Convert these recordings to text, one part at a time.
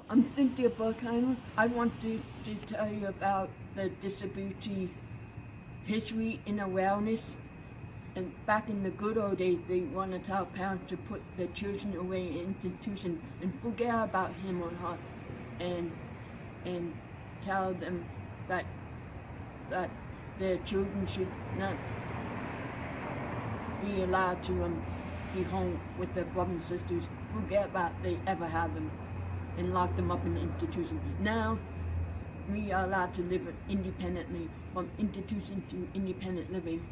I'm Cynthia Buckheimer. I want to tell you about the disability history and awareness. And back in the good old days, they want to tell parents to put their children away in institutions and forget about him or her, and tell them that their children should not be allowed to be home with their brothers and sisters. Forget about they ever had them, and lock them up in an institution. Now, we are allowed to live independently, from institution to independent living.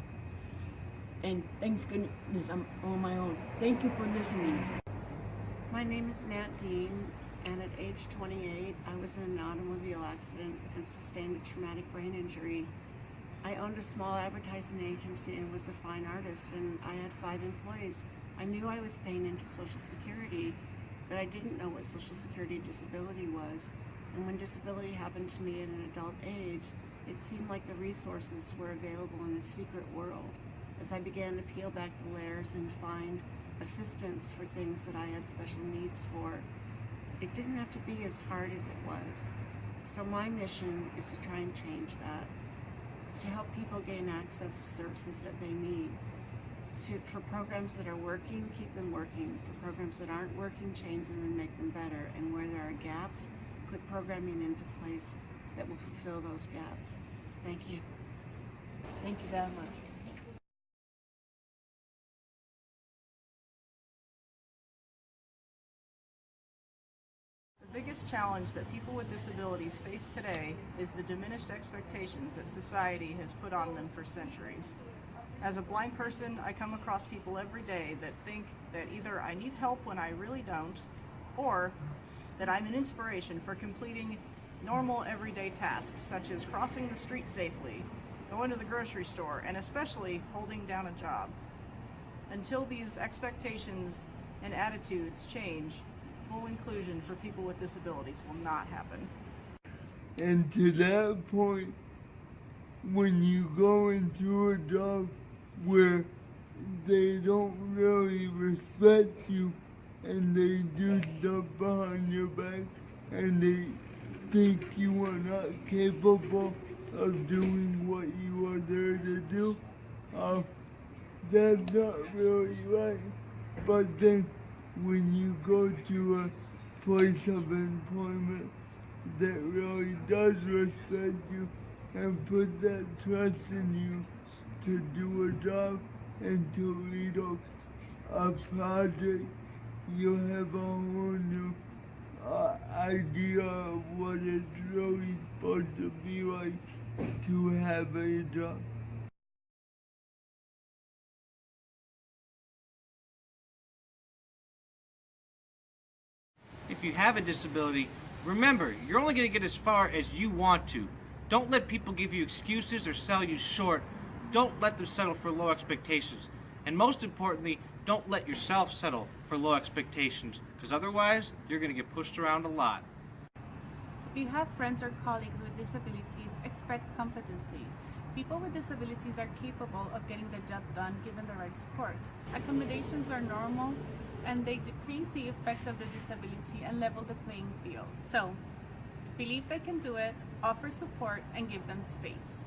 And thanks goodness I'm on my own. Thank you for listening. My name is Nat Dean, and at age 28, I was in an automobile accident and sustained a traumatic brain injury. I owned a small advertising agency and was a fine artist, and I had 5 employees. I knew I was paying into Social Security, but I didn't know what Social Security disability was. And when disability happened to me at an adult age, it seemed like the resources were available in a secret world. As I began to peel back the layers and find assistance for things that I had special needs for, it didn't have to be as hard as it was. So my mission is to try and change that, to help people gain access to services that they need. For programs that are working, keep them working. For programs that aren't working, change them and make them better. And where there are gaps, put programming into place that will fulfill those gaps. Thank you. Thank you very much. The biggest challenge that people with disabilities face today is the diminished expectations that society has put on them for centuries. As a blind person, I come across people every day that think that either I need help when I really don't, or that I'm an inspiration for completing normal everyday tasks such as crossing the street safely, going to the grocery store, and especially holding down a job. Until these expectations and attitudes change, full inclusion for people with disabilities will not happen. And to that point, when you go into a job where they don't really respect you and they do stuff behind your back and they think you are not capable of doing what you are there to do, that's not really right. But then when you go to a place of employment that really does respect you and put that trust in you to do a job and to lead a project, you have a whole new idea of what it's really supposed to be like to have a job. If you have a disability, remember, you're only going to get as far as you want to. Don't let people give you excuses or sell you short. Don't let them settle for low expectations. And most importantly, don't let yourself settle for low expectations, because otherwise, you're going to get pushed around a lot. If you have friends or colleagues with disabilities, expect competency. People with disabilities are capable of getting the job done given the right supports. Accommodations are normal, and they decrease the effect of the disability and level the playing field. So, believe they can do it, offer support, and give them space.